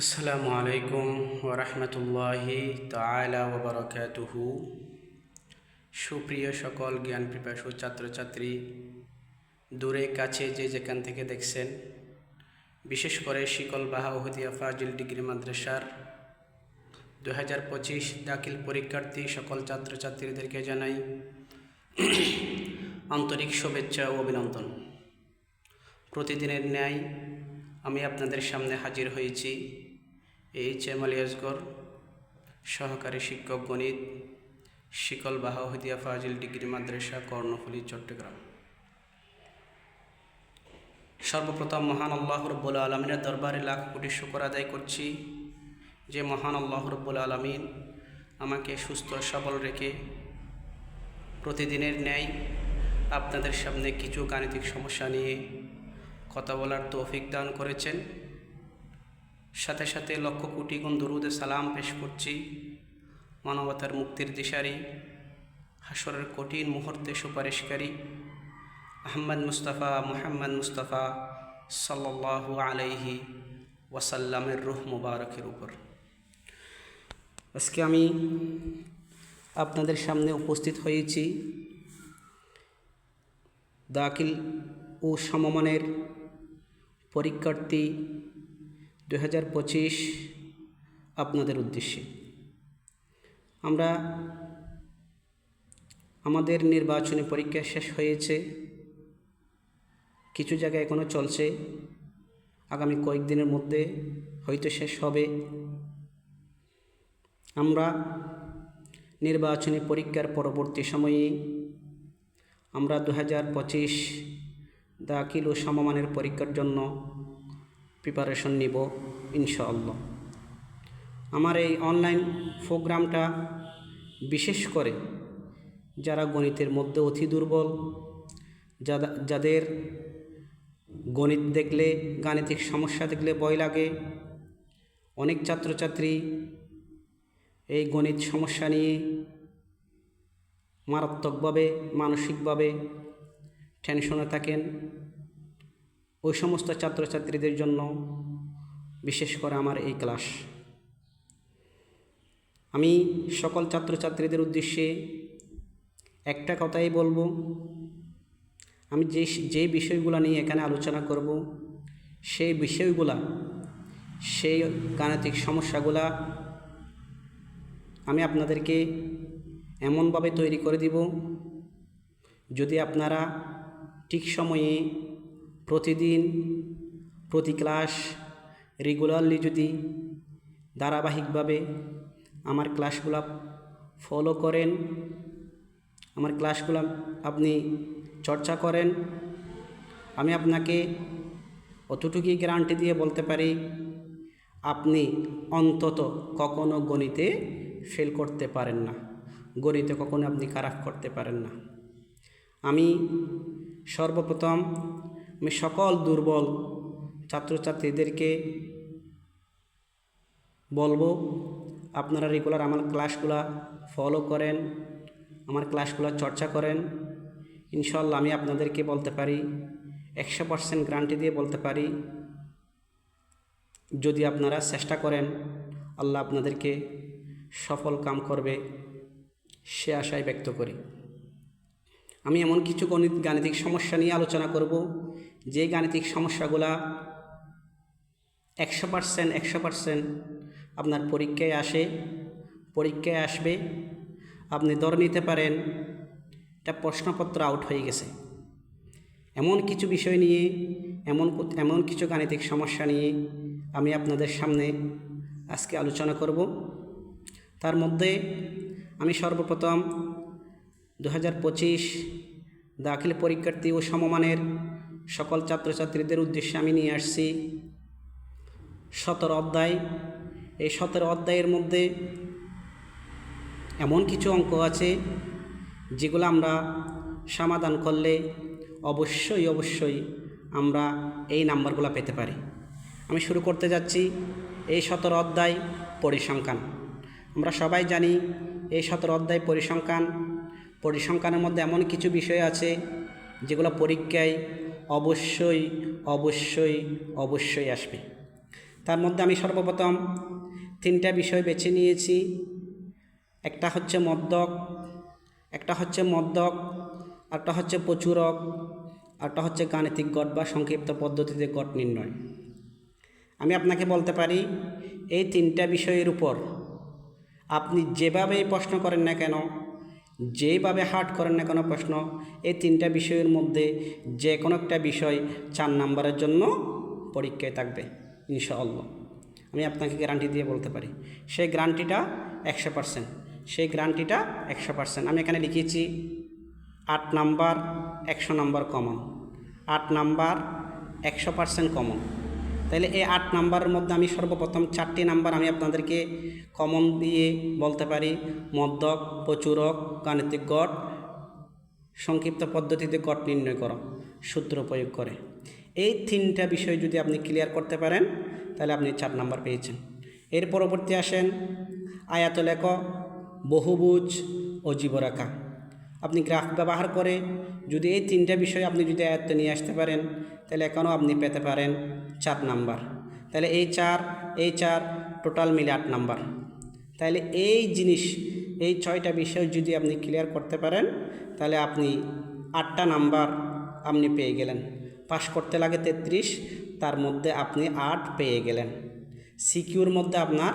আসসালামু আলাইকুম ওরহমতুল্লাহি তাআলা ওয়া বারাকাতুহু। সুপ্রিয় সকল জ্ঞান পিপাসু ছাত্রছাত্রী, দূরে কাছে যে যেখান থেকে দেখছেন, বিশেষ করে শিকলবাহা ওহদিয়া ফাজিল ডিগ্রি মাদ্রাসার 2025 দাখিল পরীক্ষার্থী সকল ছাত্রছাত্রীদেরকে জানাই আন্তরিক শুভেচ্ছা ও অভিনন্দন। প্রতিদিনের ন্যায় আমি আপনাদের সামনে হাজির হয়েছি এইচ.এম. আলী আসগর, সহকারী শিক্ষক গণিত, শিকলবাহা ওহদিয়া ফাজিল ডিগ্রি মাদ্রাসা, কর্ণফুলী, চট্টগ্রাম। সর্বপ্রথম মহান আল্লাহ রব্বুল আলমিনের দরবারে লাখ কোটি শুকর আদায় করছি যে মহান আল্লাহ রব্বুল আলমিন আমাকে সুস্থ সবল রেখে প্রতিদিনের ন্যায় আপনাদের সামনে কিছু গাণিতিক সমস্যা নিয়ে কথা বলার তৌফিক দান করেছেন। সাথে সাথে লক্ষ কোটি গুণ দরুদে সালাম পেশ করছি মানবতার মুক্তির দিশারি, হাসরের কঠিন মুহূর্তে সুপারিশকারী মুহাম্মদ মুস্তাফা সাল্লাল্লাহু আলাইহি ওয়াসাল্লামের রূহ মুবারকের উপর। আজকে আমি আপনাদের সামনে উপস্থিত হয়েছি দাখিল ও সমমানের পরীক্ষার্থী 2025 আপনাদের উদ্দেশ্যে। আমরা আমাদের নির্বাচনী পরীক্ষা শেষ হয়েছে, কিছু জায়গায় এখনও চলছে, আগামী কয়েকদিনের মধ্যে হয়তো শেষ হবে। আমরা নির্বাচনী পরীক্ষার পরবর্তী সময়ে আমরা 2025 দাখিল ও সমমানের পরীক্ষার জন্য প্রিপারেশন নিব ইনশাআল্লাহ। আমার এই অনলাইন প্রোগ্রামটা বিশেষ করে যারা গণিতের মধ্যে অতি দুর্বল, যাদের গণিত দেখলে, গাণিতিক সমস্যা দেখলে ভয় লাগে, অনেক ছাত্রছাত্রী এই গণিত সমস্যা নিয়ে মারাত্মকভাবে মানসিকভাবে টেনশনে থাকেন, ওই সমস্ত ছাত্রছাত্রীদের জন্য বিশেষ করে আমার এই ক্লাস। আমি সকল ছাত্রছাত্রীদের উদ্দেশ্যে একটা কথাই বলবো, আমি যে বিষয়গুলো নিয়ে এখানে আলোচনা করব, সেই বিষয়গুলা, সেই গাণিতিক সমস্যাগুলা আমি আপনাদেরকে এমনভাবে তৈরি করে দিব, যদি আপনারা ঠিক সময়ে প্রতিদিন প্রতি ক্লাস রেগুলারলি যদি ধারাবাহিকভাবে আমার ক্লাসগুলো ফলো করেন, আমার ক্লাসগুলো আপনি চর্চা করেন, আমি আপনাকে অতটুকুই গ্যারান্টি দিয়ে বলতে পারি, আপনি অন্তত কখনো গণিতে ফেল করতে পারেন না, গণিতে কখনো আপনি খারাপ করতে পারেন না। আমি সর্বপ্রথম সকল দুর্বল ছাত্রছাত্রীদেরকে বলবো, আপনারা রেগুলার আমার ক্লাসগুলো ফলো করেন, আমার ক্লাসগুলো চর্চা করেন। ইনশাআল্লাহ আমি আপনাদেরকে বলতে পারি, 100% গ্যারান্টি দিয়ে বলতে পারি, যদি আপনারা চেষ্টা করেন আল্লাহ আপনাদেরকে সফল কাম করবে, সে আশায় ব্যক্ত করি। আমি এমন কিছু গাণিতিক সমস্যা নিয়ে আলোচনা করব, যে গাণিতিক সমস্যাগুলা 100% আপনার পরীক্ষায় আসবে। আপনি ধরে নিতে পারেন এটা প্রশ্নপত্র আউট হয়ে গেছে। এমন কিছু বিষয় নিয়ে, এমন কিছু গাণিতিক সমস্যা নিয়ে আমি আপনাদের সামনে আজকে আলোচনা করব। তার মধ্যে আমি সর্বপ্রথম 2025 দাখিল পরীক্ষার্থী ও সমমানের সকল ছাত্রছাত্রীদের উদ্দেশ্যে আমি নিয়ে আসছি 17 অধ্যায়। এই 17 অধ্যায়ের মধ্যে এমন কিছু অঙ্ক আছে যেগুলো আমরা সমাধান করলে অবশ্যই আমরা এই নাম্বারগুলো পেতে পারি। আমি শুরু করতে যাচ্ছি এই 17 অধ্যায় পরিসংখ্যান। আমরা সবাই জানি এই 17 অধ্যায় পরিসংখ্যানের মধ্যে এমন কিছু বিষয় আছে যেগুলো পরীক্ষায় অবশ্যই আসবে। তার মধ্যে আমি সর্বপ্রথম 3টা বিষয় বেছে নিয়েছি। একটা হচ্ছে মদ্যক, একটা হচ্ছে প্রচুরক, একটা হচ্ছে গাণিতিক গড় বা সংক্ষিপ্ত পদ্ধতিতে গড় নির্ণয়। আমি আপনাকে বলতে পারি এই 3টা বিষয়ের উপর আপনি যেভাবেই প্রশ্ন করেন না কেন, যেভাবে হার্ড করেন না কেন প্রশ্ন, এই 3টা বিষয়ের মধ্যে যে কোনো একটা বিষয় 4 নম্বরের জন্য পরীক্ষায় থাকবে ইনশাআল্লাহ। আমি আপনাকে গ্যারান্টি দিয়ে বলতে পারি। সেই গ্যারান্টিটা 100%। আমি এখানে লিখেছি 8 number 100 number common, 8 number 100% common. তাহলে এই 8 নাম্বারের মধ্যে আমি সর্বপ্রথম 4টি নাম্বার আমি আপনাদেরকে কমন দিয়ে বলতে পারি মদ্যক, প্রচুরক, গাণিতিক গড়, সংক্ষিপ্ত পদ্ধতিতে গড় নির্ণয় করো সূত্র প্রয়োগ করে। এই 3টা বিষয় যদি আপনি ক্লিয়ার করতে পারেন তাহলে আপনি 4 নাম্বার পেয়েছেন। এর পরবর্তী আসেন আয়তলেখ, বহুভুজ ও জীবরেখা। আপনি গ্রাফ ব্যবহার করে যদি এই 3টা বিষয় আপনি যদি আয়ত্তে নিয়ে আসতে পারেন তাহলে এখনও আপনি পেতে পারেন 4 নাম্বার। তাহলে এই 4 টোটাল মিলে 8 নাম্বার। তাহলে এই 6টা বিষয় যদি আপনি ক্লিয়ার করতে পারেন তাহলে আপনি 8টা নাম্বার আপনি পেয়ে গেলেন। পাস করতে লাগে 33, তার মধ্যে আপনি 8 পেয়ে গেলেন। সিকিউর মধ্যে আপনার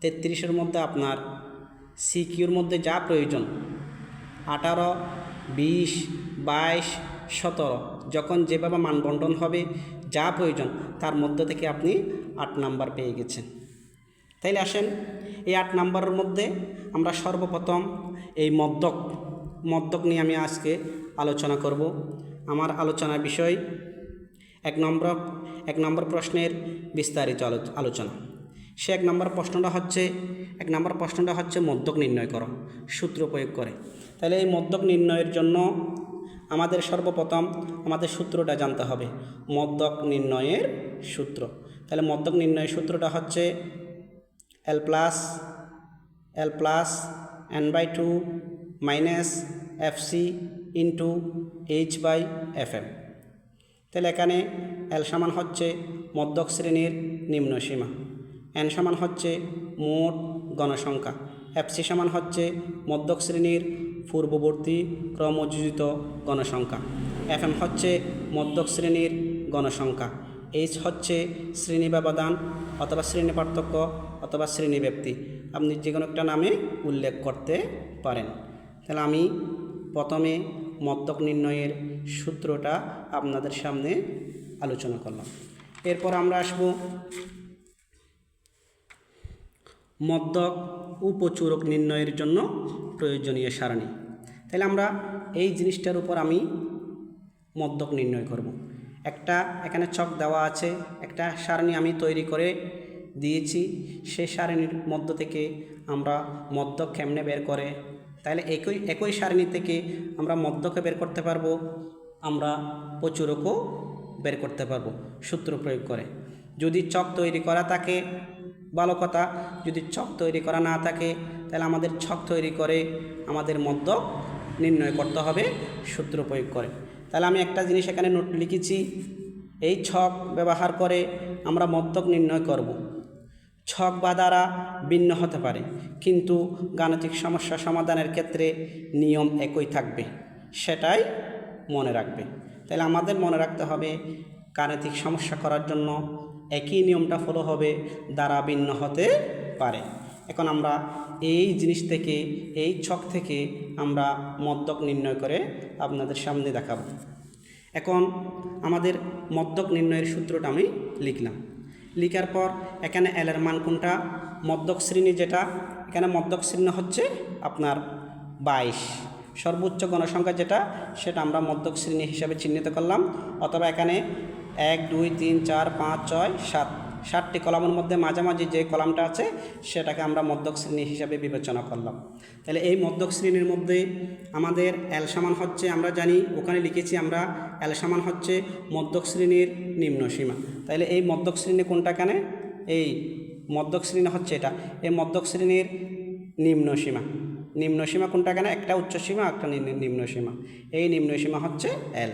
33-এর মধ্যে আপনার সিকিউর মধ্যে যা প্রয়োজন 18, 20, 22, 17 যখন যেভাবে মানবন্টন হবে যা প্রয়োজন তার মধ্য থেকে আপনি 8 নাম্বার পেয়ে গেছেন। তাইলে আসেন এই 8 নাম্বারের মধ্যে আমরা সর্বপ্রথম এই মদ্যক নিয়ে আমি আজকে আলোচনা করব। আমার আলোচনার বিষয় 1 নম্বর প্রশ্নের বিস্তারিত আলোচনা। সে 1 নম্বর প্রশ্নটা হচ্ছে মদ্যক নির্ণয় করো সূত্র প্রয়োগ করে। তাহলে এই মদ্যক নির্ণয়ের জন্য আমাদের সর্বপ্রথম আমাদের সূত্রটা জানতে হবে, মদ্যক নির্ণয়ের সূত্র। তাহলে মদ্যক নির্ণয়ের সূত্রটা হচ্ছে L plus n/2 minus FC into H/FM। তাহলে এখানে L সমান হচ্ছে মদ্যক শ্রেণীর নিম্ন সীমা, n সমান হচ্ছে মোট গণসংখ্যা, FC সমান হচ্ছে মদ্যক শ্রেণীর পূর্ববর্তী ক্রমযোজিত গণসংখ্যা, FM হচ্ছে মদ্যক শ্রেণীর গণসংখ্যা, H হচ্ছে শ্রেণী ব্যবধান অথবা শ্রেণী পার্থক্য অথবা শ্রেণী ব্যাপ্তি, আপনি যে কোনো একটা নামে উল্লেখ করতে পারেন। তাহলে আমি প্রথমে মদ্যক নির্ণয়ের সূত্রটা আপনাদের সামনে আলোচনা করলাম। এরপর আমরা আসব মদ্যক ও প্রচুরক নির্ণয়ের জন্য প্রয়োজনীয় সারণী। তাহলে আমরা এই জিনিসটার উপর আমি মদ্যক নির্ণয় করব। একটা এখানে ছক দেওয়া আছে, একটা সারণী আমি তৈরি করে দিয়েছি। সেই সারণীর মধ্য থেকে আমরা মদ্যক কেমনে বের করে, তাহলে একই সারণী থেকে আমরা মদ্যকে বের করতে পারবো, আমরা প্রচুরকও বের করতে পারবো সূত্র প্রয়োগ করে। যদি ছক তৈরি করা থাকে ভালো কথা, যদি ছক তৈরি করা না থাকে তাহলে আমাদের ছক তৈরি করে আমাদের মদ্যক নির্ণয় করতে হবে সূত্র প্রয়োগ করে। তাহলে আমি একটা জিনিস এখানে নোট লিখেছি, এই ছক ব্যবহার করে আমরা মদ্যক নির্ণয় করব। ছক বা দ্বারা ভিন্ন হতে পারে, কিন্তু গাণিতিক সমস্যা সমাধানের ক্ষেত্রে নিয়ম একই থাকবে, সেটাই মনে রাখবে। তাহলে আমাদের মনে রাখতে হবে গাণিতিক সমস্যা করার জন্য একই নিয়মটা ফলো হবে, দ্বারা ভিন্ন হতে পারে। এখন আমরা এই জিনিস থেকে, এই ছক থেকে আমরা মদ্যক নির্ণয় করে আপনাদের সামনে দেখাবো। এখন আমাদের মদ্যক নির্ণয়ের সূত্রটা আমি লিখলাম। লিখার পর এখানে L এর মান কোনটা, মদ্যক শ্রেণী যেটা, এখানে মদ্যক শ্রেণী হচ্ছে আপনার 22, সর্বোচ্চ গণসংখ্যা যেটা সেটা আমরা মদ্যক শ্রেণী হিসাবে চিহ্নিত করলাম। অথবা এখানে 1, 2, 3, 4, 5, 6, 7 7টি কলামের মধ্যে মাঝামাঝি যে কলামটা আছে সেটাকে আমরা মদ্যক শ্রেণী হিসাবে বিবেচনা করলাম। তাহলে এই মদ্যক শ্রেণীর মধ্যে আমাদের L সমান হচ্ছে, আমরা জানি ওখানে লিখেছি আমরা L সমান হচ্ছে মদ্যক শ্রেণীর নিম্ন সীমা। তাহলে এই মদ্যক শ্রেণী কোনটা, এখানে এই মদ্যক শ্রেণী হচ্ছে এটা, এই মদ্যক শ্রেণীর নিম্ন সীমা কোনটা, এখানে একটা উচ্চ সীমা একটা নিম্ন সীমা, এই নিম্ন সীমা হচ্ছে L।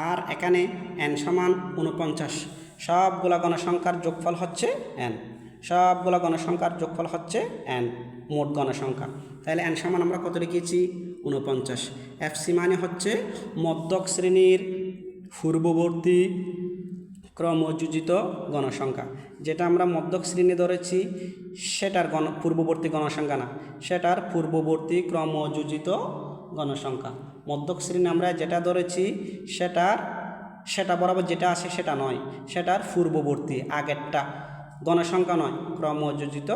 আর এখানে n সমান 49, সবগুলা গণসংখ্যার যোগফল হচ্ছে n, সবগুলা গণসংখ্যার যোগফল হচ্ছে n, মোট গণসংখ্যা। তাহলে n সমান আমরা কত লিখেছি? 49। এফসি মানে হচ্ছে মধ্যক শ্রেণীর পূর্ববর্তী ক্রমযোজিত গণসংখ্যা। যেটা আমরা মধ্যক শ্রেণী ধরেছি সেটার পূর্ববর্তী গণসংখ্যা না, সেটার পূর্ববর্তী ক্রমযোজিত গণসংখ্যা। মধ্যক শ্রেণী আমরা যেটা ধরেছি সেটা বরাবর যেটা আসে সেটা নয়, সেটার পূর্ববর্তী আগেরটা গণসংখ্যা নয়, ক্রমযোজিত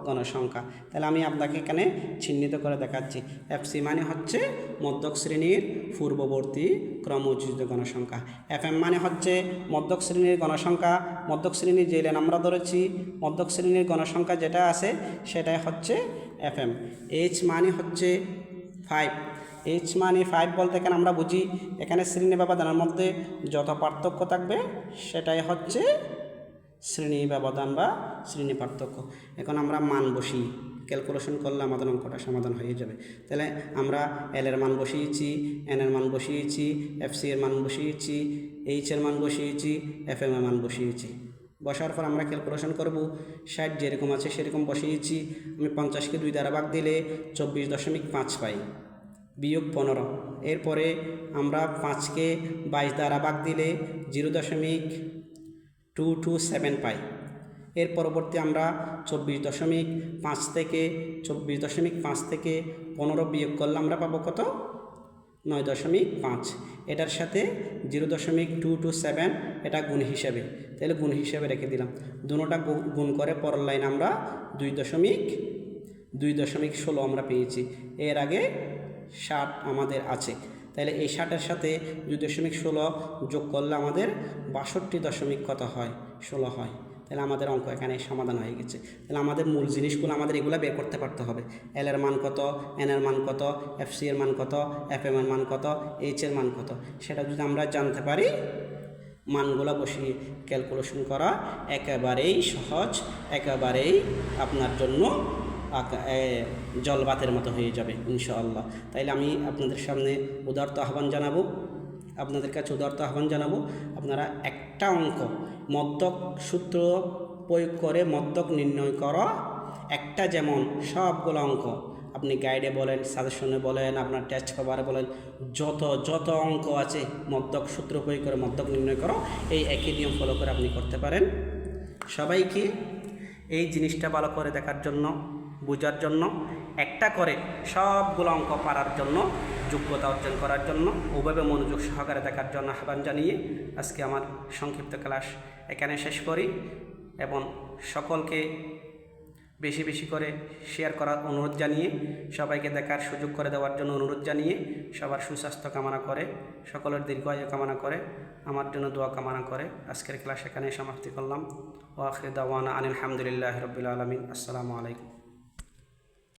গণসংখ্যা। তাহলে আমি আপনাকে এখানে চিহ্নিত করে দেখাচ্ছি। এফসি মানে হচ্ছে মধ্যক শ্রেণীর পূর্ববর্তী ক্রমযোজিত গণসংখ্যা। এফএম মানে হচ্ছে মধ্যক শ্রেণীর গণসংখ্যা, মধ্যক শ্রেণীর যে লেন আমরা ধরেছি মধ্যক শ্রেণীর গণসংখ্যা যেটা আছে সেটাই হচ্ছে এফএম। এইচ মানে হচ্ছে 5। এইচ মানে 5 বলতে এখানে আমরা বুঝি এখানে শ্রেণী ব্যবধানের মধ্যে যত পার্থক্য থাকবে সেটাই হচ্ছে শ্রেণী ব্যবধান বা শ্রেণী পার্থক্য। এখন আমরা মান বসি, ক্যালকুলেশন করলে আমাদের অঙ্কটা সমাধান হয়ে যাবে। তাহলে আমরা এল এর মান বসিয়েছি, এন এর মান বসিয়েছি, এফসি এর মান বসিয়েছি, এইচ এর মান বসিয়েছি, এফ এম এর মান বসিয়েছি। বসার পর আমরা ক্যালকুলেশন করব। 60 যেরকম আছে সেরকম বসিয়েছি। আমি 50কে 2 দ্বারা ভাগ দিলে 24.5 পাই, বিয়োগ 15। এরপরে আমরা 5কে 22 দ্বারা ভাগ দিলে 0.227 পাই। এর পরবর্তী আমরা 24.5 থেকে 15 বিয়োগ করলে আমরা পাবো কত? 9.5। এটার সাথে 0.227 এটা গুণ হিসাবে, তাহলে গুণ হিসাবে রেখে দিলাম। দুটোটা গুণ করে পরের লাইন আমরা 2.16 আমরা পেয়েছি। এর আগে 60 আমাদের আছে, তাহলে এই 60-এর সাথে 2.16 যোগ করলে আমাদের 62 কত হয়? 16 হয়। তাহলে আমাদের অঙ্ক এখানে সমাধান হয়ে গেছে। তাহলে আমাদের মূল জিনিসগুলো আমাদের এগুলো বের করতে পারতে হবে। এল এর মান কত, এন এর মান কত, এফসি এর মান কত, এফ এম এর মান কত, এইচ এর মান কত, সেটা যদি আমরা জানতে পারি মানগুলো বসিয়ে ক্যালকুলেশন করা একেবারেই সহজ, একেবারেই আপনার জন্য জলবাতের মতো হয়ে যাবে ইনশাআল্লাহ। তাইলে আমি আপনাদের সামনে উদারত আহ্বান জানাবো, আপনাদের কাছে উদারত আহ্বান জানাবো, আপনারা একটা অঙ্ক মদ্যক সূত্র প্রয়োগ করে মদ্যক নির্ণয় করা একটা, যেমন সবগুলো অঙ্ক আপনি গাইডে বলেন, সাজেশনে বলেন, আপনার টেস্ট পেপারে বলেন, যত অঙ্ক আছে মদ্যক সূত্র প্রয়োগ করে মদ্যক নির্ণয় করো, এই একই নিয়ম ফলো করে আপনি করতে পারেন। সবাইকে এই জিনিসটা ভালো করে দেখার জন্য, বোঝার জন্য, একটা করে সবগুলো অঙ্ক পারার জন্য, যোগ্যতা অর্জন করার জন্য, ওভাবে মনোযোগ সহকারে দেখার জন্য আহ্বান জানিয়ে আজকে আমার সংক্ষিপ্ত ক্লাস এখানে শেষ করি এবং সকলকে বেশি বেশি করে শেয়ার করার অনুরোধ জানিয়ে, সবাইকে দেখার সুযোগ করে দেওয়ার জন্য অনুরোধ জানিয়ে, সবার সুস্বাস্থ্য কামনা করে, সকলের দীর্ঘায়ু কামনা করে, আমার জন্য দোয়া কামনা করে আজকের ক্লাস এখানে সমাপ্তি করলাম। ওয়া আখিরু দাওয়ানা আনিল হামদুলিল্লাহি রাব্বিল আলামিন। আসসালামু আলাইকুম।